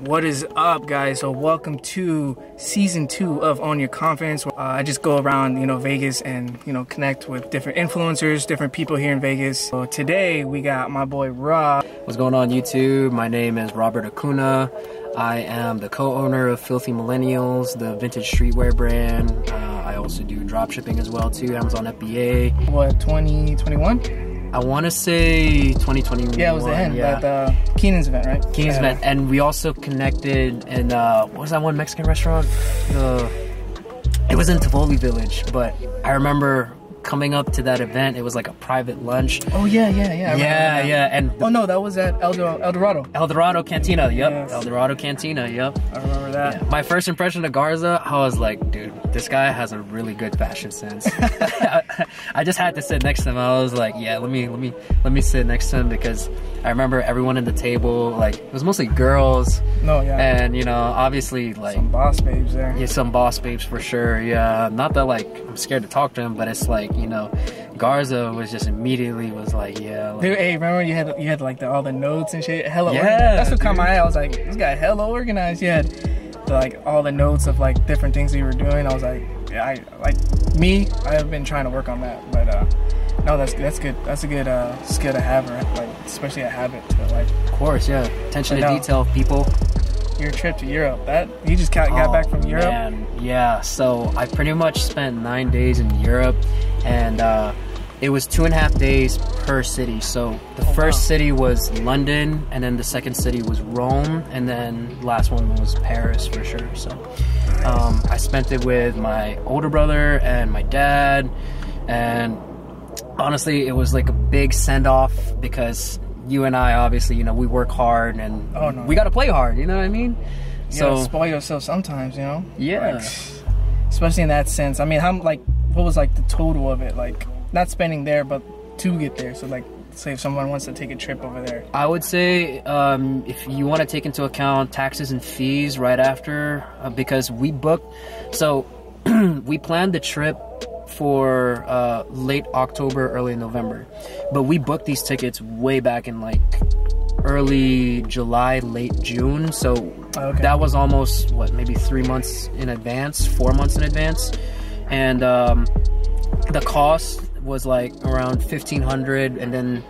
What is up, guys? So welcome to season 2 of Own Your Confidence. I just go around, Vegas and, connect with different influencers, different people here in Vegas. So today we got my boy Rob. What's going on, YouTube? My name is Robert Acuna. I am the co-owner of Filthy Millennials, the vintage streetwear brand. I also do drop shipping as well too, Amazon FBA. What, 2021? I want to say 2021. Yeah, it was the end, at Keenan's event, right? Keenan's event, and we also connected in, what was that one Mexican restaurant? It was in Tivoli Village, but I remember coming up to that event, it was like a private lunch. Oh, yeah. And oh, no, that was at El Dorado. El Dorado Cantina, yep. Yes. El Dorado Cantina, yep. I remember that. Yeah. My first impression of Garza, I was like, dude, this guy has a really good fashion sense. I just had to sit next to him. I was like, yeah, let me sit next to him, because I remember everyone at the table, like, it was mostly girls. No, yeah. And, obviously, like, some boss babes there. Yeah, some boss babes for sure, yeah. Not that, like, I'm scared to talk to him, but it's like, Garza was just immediately was like, yeah. Like, dude, hey, remember you had like all the notes and shit? Hella organized. That's what caught my eye. I was like, this guy hella organized. You had like all the notes of like different things that you were doing. I was like, yeah, I have been trying to work on that, but no, that's good. That's a good skill to have, right? Like, especially a habit to like. Of course, yeah. Attention to detail, people. Your trip to Europe, that you just got back from Europe? Man, yeah. So I pretty much spent 9 days in Europe, and it was 2.5 days per city. So the first city was London, and then the second city was Rome, and then last one was Paris for sure. So I spent it with my older brother and my dad, and honestly, it was like a big send-off, because you and I, obviously, we work hard, and we got to play hard, you know what I mean? You gotta spoil yourself sometimes, Yeah. Like, especially in that sense. I mean, what was like the total of it? Like, not spending there, but to get there. So like, say if someone wants to take a trip over there. I would say if you want to take into account taxes and fees right after, because we booked, so we planned the trip for late October, early November, but we booked these tickets way back in like early July, late June. So that was almost maybe 3 months in advance, 4 months in advance, and the cost was like around $1,500, and then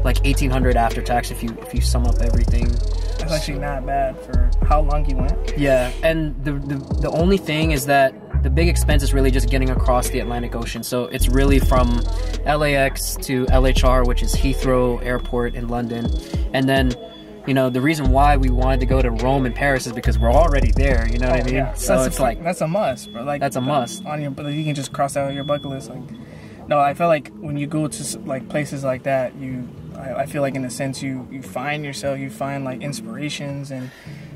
like $1,800 after tax if you sum up everything. That's actually not bad for how long you went. Yeah, and the only thing is that the big expense is really just getting across the Atlantic Ocean. So it's really from LAX to LHR, which is Heathrow Airport in London. And then, the reason why we wanted to go to Rome and Paris is because we're already there, you know what I mean? Yeah. So it's like, that's a must, bro. Like, that's a must. But you can just cross that on your bucket list. Like, no, I feel like when you go to like places like that, I feel like in a sense you find yourself, you find like inspirations, and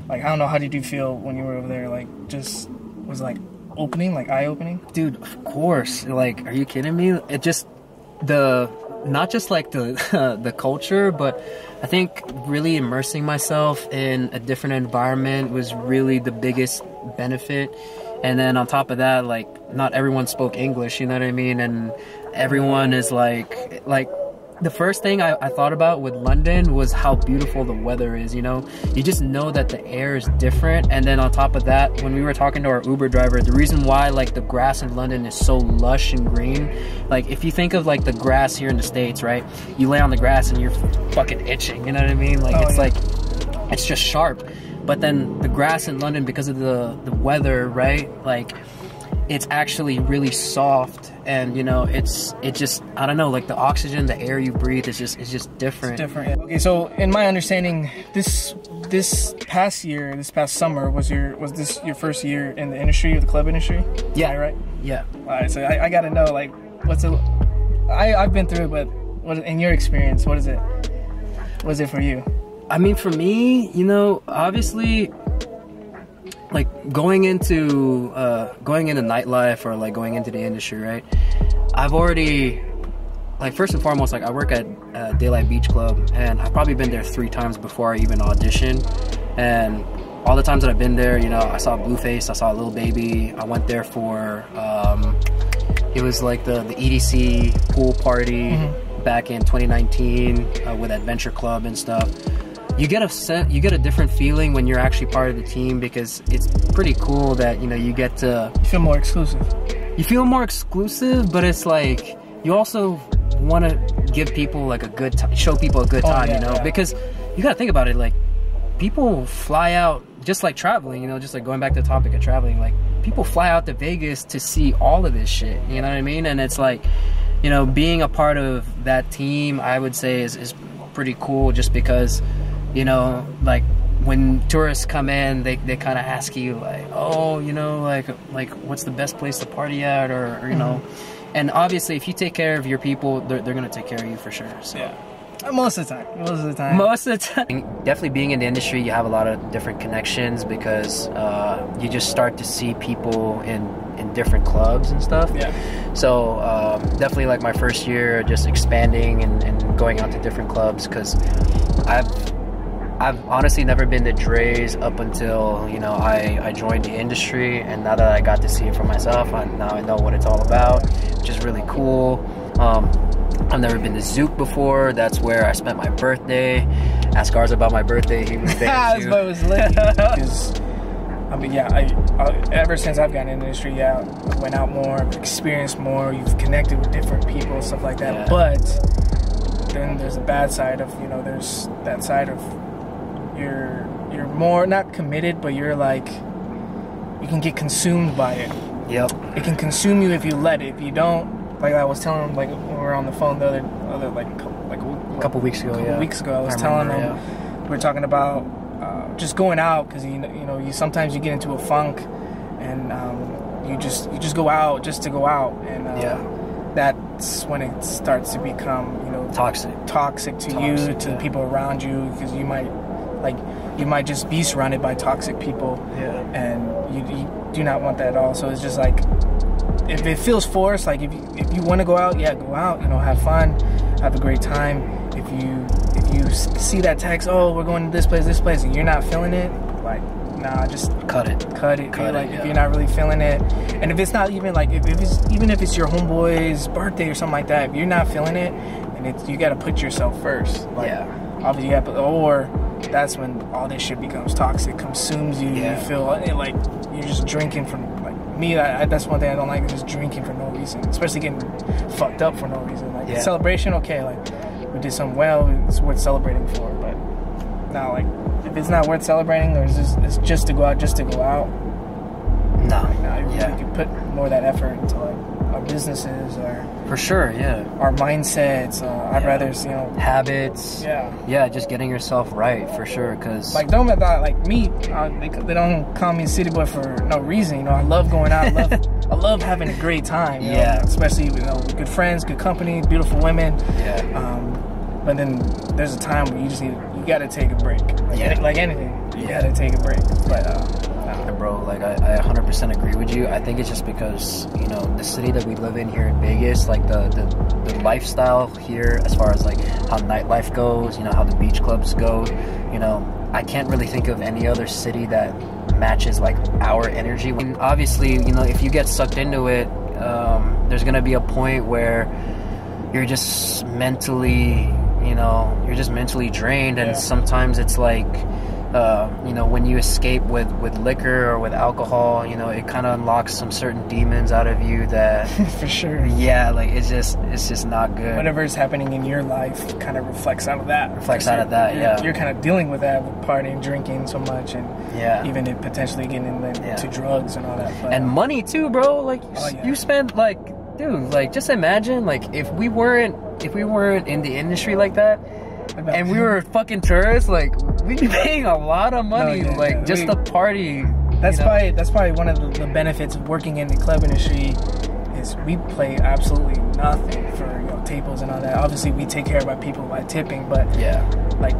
like, I don't know, how did you feel when you were over there? Like, just was like eye-opening? Dude, of course. Like, are you kidding me? It just, not just like the culture, but I think really immersing myself in a different environment was really the biggest benefit. And then on top of that, like, not everyone spoke English, you know what I mean? And everyone is like the first thing I thought about with London was how beautiful the weather is, You just know that the air is different. And then on top of that, when we were talking to our Uber driver, the reason why, like, the grass in London is so lush and green, like, if you think of, like, the grass here in the States, right? You lay on the grass and you're fucking itching, you know what I mean? Like, like, it's just sharp. But then the grass in London, because of the weather, right? Like, it's actually really soft, and it just, I don't know, like, the oxygen, the air you breathe is just different. It's different. Okay, so in my understanding, this past summer was this your first year in the industry, of the club industry? Yeah. Right? Yeah. All right, so I gotta know, like, I've been through it, but in your experience, what is it for you? I mean, for me, obviously, like, going into nightlife, or like going into the industry, right? I've already, like, first and foremost, like, I work at Daylight Beach Club, and I've probably been there 3 times before I even auditioned. And all the times that I've been there, I saw Blueface, I saw Lil Baby. I went there for it was like the EDC pool party back in 2019 with Adventure Club and stuff. you get a different feeling when you're actually part of the team, because it's pretty cool that, you know, you get to... You feel more exclusive. You feel more exclusive, but it's like, you also want to give people like a good time, show people a good time, you know? Because you gotta think about it, like, people fly out, just like traveling, you know, just like going back to the topic of traveling, like, people fly out to Vegas to see all of this shit, you know what I mean? And it's like, you know, being a part of that team, I would say is pretty cool, just because, you know, like, when tourists come in, they kind of ask you, like, oh, you know, like what's the best place to party at, or you know, and obviously if you take care of your people, they're gonna take care of you for sure. So. Yeah. Most of the time. Definitely being in the industry, you have a lot of different connections, because you just start to see people in different clubs and stuff. Yeah. So definitely, like, my first year, just expanding and going out to different clubs, because I've honestly never been to Dre's up until, you know, I joined the industry, and now that I got to see it for myself, now I know what it's all about, which is really cool. I've never been to Zook before. That's where I spent my birthday. Ask Garza about my birthday. He was there too. It was lit. I mean, yeah, I ever since I've gotten in the industry, I went out more, experienced more, you've connected with different people, stuff like that. Yeah. But then there's a bad side of, you know, there's that side of you're more not committed, but you're like, you can get consumed by it. Yep. It can consume you if you let it. If you don't, like I was telling him, like when we were on the phone the other a couple weeks ago. I was telling him, we were talking about just going out, because you know you sometimes you get into a funk, and you just go out just to go out, and that's when it starts to become, you know, toxic to you, to the people around you, because you might just be surrounded by toxic people, and you do not want that at all. So it's just like, if it feels forced, like if you want to go out, go out, you know, have fun, have a great time. If you see that text, oh, we're going to this place, and you're not feeling it, like, nah, just cut it. If you're not really feeling it, and if it's not even like, if it's your homeboy's birthday or something like that, if you're not feeling it, and you got to put yourself first. Like, obviously you have to, or that's when all this shit becomes toxic, consumes you. You feel like you're just drinking from, like, me, that's one thing I don't like, is just drinking for no reason, especially getting fucked up for no reason. Like, celebration, okay, like, we did something well, it's worth celebrating for, but now, like, if it's not worth celebrating, or it's just to go out, we could put more of that effort into, like, our businesses, or for sure, our mindsets. I'd rather, you know, habits. Just getting yourself right, for sure. Because, like, don't like me, they don't call me city boy for no reason. You know, I love going out. I love having a great time. You know, especially, you know, good friends, good company, beautiful women. But then there's a time where you gotta take a break. Like anything, you gotta take a break. But bro, like, I 100% agree with you. I think it's just because, you know, the city that we live in here in Vegas, like the lifestyle here, as far as like how nightlife goes, you know, how the beach clubs go, you know, I can't really think of any other city that matches like our energy. And obviously, you know, if you get sucked into it, there's gonna be a point where you're just mentally, you know, drained, and sometimes it's like, you know, when you escape with liquor or with alcohol, you know, it kind of unlocks some certain demons out of you that for sure. Like, it's just not good. Whatever is happening in your life kind of reflects out of that. You're kind of dealing with that with partying, drinking so much, and even it potentially getting into drugs and all that. But, and money too, bro. Like, you spend, like, dude, like, just imagine, like, if we weren't in the industry like that, and we were fucking tourists, like, we'd be paying a lot of money, just to party. That's probably one of the benefits of working in the club industry, is we pay absolutely nothing for, you know, tables and all that. Obviously, we take care of our people by tipping, but like,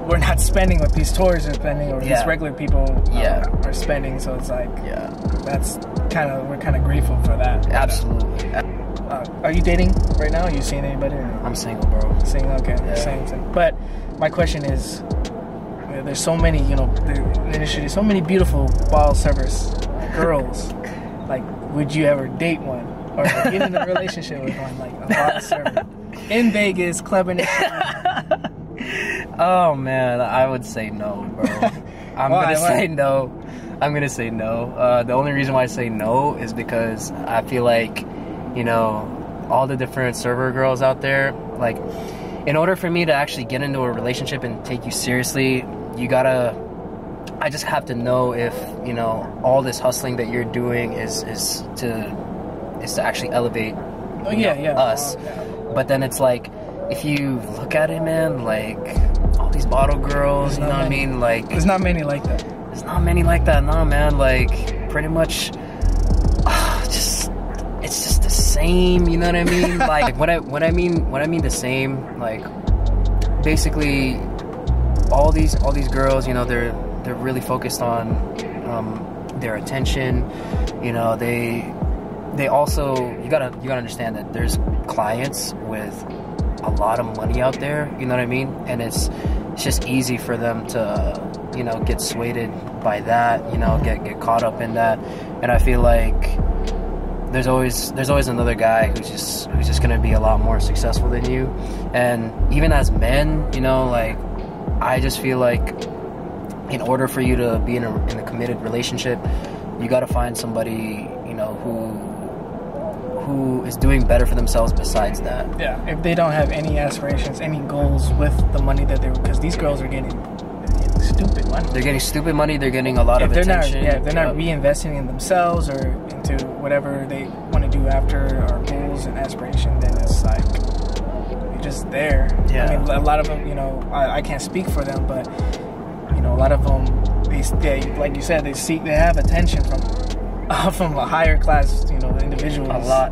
we're not spending what these tourists are spending, or these regular people are spending. So it's like, we're kind of grateful for that. Absolutely. Are you dating right now? Are you seeing anybody? Or? I'm single, bro. Single, okay. Same. But my question is, there's so many, you know, the industry, there's so many beautiful ball servers, girls. Like, would you ever date one, or get in a relationship with one, like a ball server in Vegas, club industry? Oh man, I would say no, bro. I'm Why? gonna say no. I'm gonna say no. The only reason why I say no is because I feel like, you know, all the different server girls out there, like, in order for me to actually get into a relationship and take you seriously, I just have to know if, you know, all this hustling that you're doing is to actually elevate us. But then it's like, if you look at it, man, like, all these bottle girls, you know what I mean? Like, there's not many like that. There's not many like that, no, man. Like, pretty much, it's just the same, you know what I mean? Like, what I mean the same, like, basically, all these girls, you know, they're really focused on their attention. You know, they also, you gotta understand that there's clients with a lot of money out there, you know what I mean? And it's just easy for them to, you know, get swayed by that, you know, get caught up in that. And I feel like there's always another guy who's just gonna be a lot more successful than you. And even as men, you know, like, I just feel like in order for you to be in a committed relationship, you got to find somebody, you know, who is doing better for themselves besides that. Yeah, if they don't have any aspirations, any goals with the money that because these girls are getting stupid money. They're getting stupid money. They're getting a lot of attention. If they're not reinvesting in themselves or into whatever they want to do after our goals and aspirations, then it's like you're just there. Yeah. I mean, a lot of them, you know, I can't speak for them, but you know, a lot of them, they like you said, they have attention from a higher class, you know, individuals. A lot.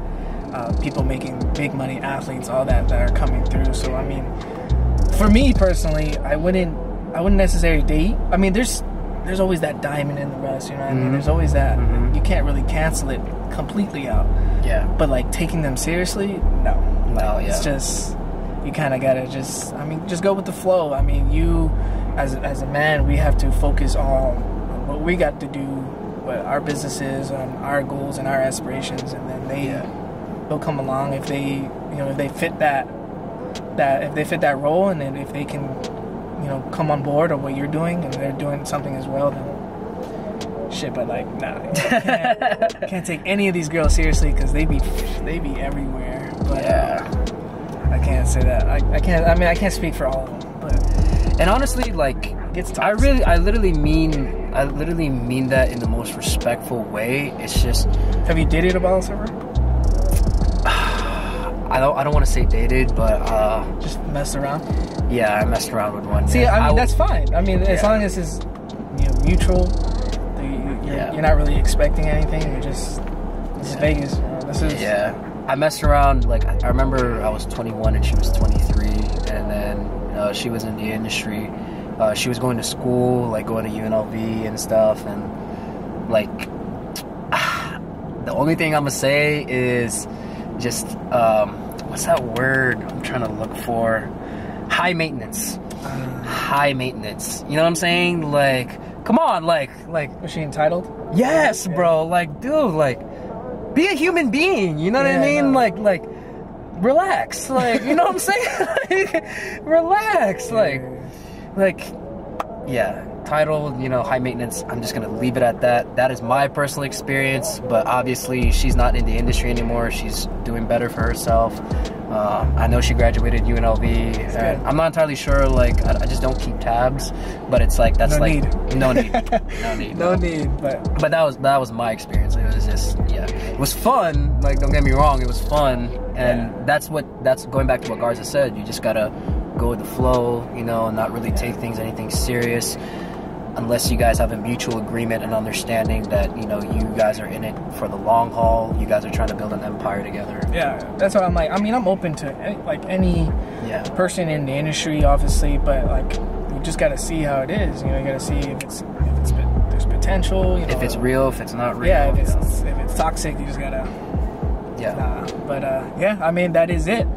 People making big money, athletes, all that are coming through. So I mean, for me personally, I wouldn't necessarily date. I mean, there's always that diamond in the rough, you know what I mean? There's always that. You can't really cancel it completely out. Yeah. But like taking them seriously, no. No, yeah. It's just, you kind of gotta just go with the flow. I mean, you as a man, we have to focus on what we got to do, what our business is, on our goals and our aspirations, and then they'll come along if they fit that role, and then if they can, you know, come on board of what you're doing and they're doing something as well, then shit. But like, nah, can't take any of these girls seriously because they be everywhere. But I can't say that. I can't speak for all of them, but. And honestly, like, I literally mean that in the most respectful way. It's just, have you dated a bottle server? I don't want to say dated, but just messed around. Yeah, I messed around with one. See, I mean, that's fine. I mean, as long as it's, you know, mutual, you're not really expecting anything. This is Vegas. I messed around. Like, I remember I was 21 and she was 23, and then she was in the industry. She was going to school, like going to UNLV and stuff, and like the only thing I'm gonna say is just what's that word I'm trying to look for? High maintenance. High maintenance. You know what I'm saying? Like, come on, like. Was she entitled? Yes, bro. Like, dude, like, be a human being. You know what I mean? No. Like, relax. Like, you know what I'm saying? Like, relax. Yeah. Title, you know, high maintenance. I'm just gonna leave it at that. That is my personal experience, but obviously she's not in the industry anymore. She's doing better for herself. I know she graduated UNLV. And I'm not entirely sure. Like, I just don't keep tabs, but it's like that's no need. But that was my experience. It was just it was fun. Like, don't get me wrong, it was fun, and that's going back to what Garza said. You just gotta go with the flow, you know, and not really take anything serious. Unless you guys have a mutual agreement and understanding that, you know, you guys are in it for the long haul. You guys are trying to build an empire together. Yeah, that's what I'm like. I mean, I'm open to any person in the industry, obviously, but like, you just got to see how it is. You know, you got to see if there's potential. You know, if it's real, if it's not real. Yeah, if it's toxic, you just gotta. Yeah. But I mean, that is it.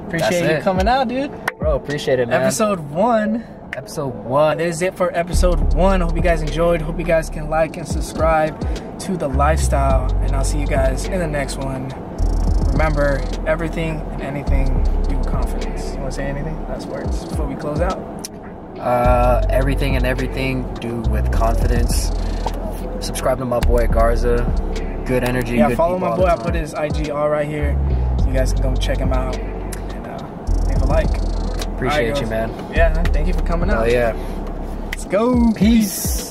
Appreciate you coming out, dude. Bro, appreciate it, man. Episode 1. That is it for episode 1. Hope you guys enjoyed. Hope you guys can like and subscribe to The Lifestyle. And I'll see you guys in the next one. Remember, everything and anything, do with confidence. You want to say anything? Last words before we close out? Everything do with confidence. Subscribe to my boy Garza. Good energy. Yeah, good follow my boy. I time. put his IG all right here. You guys can go check him out and leave a like. Appreciate you, man. Yeah, thank you for coming out. Oh yeah. Let's go. Peace.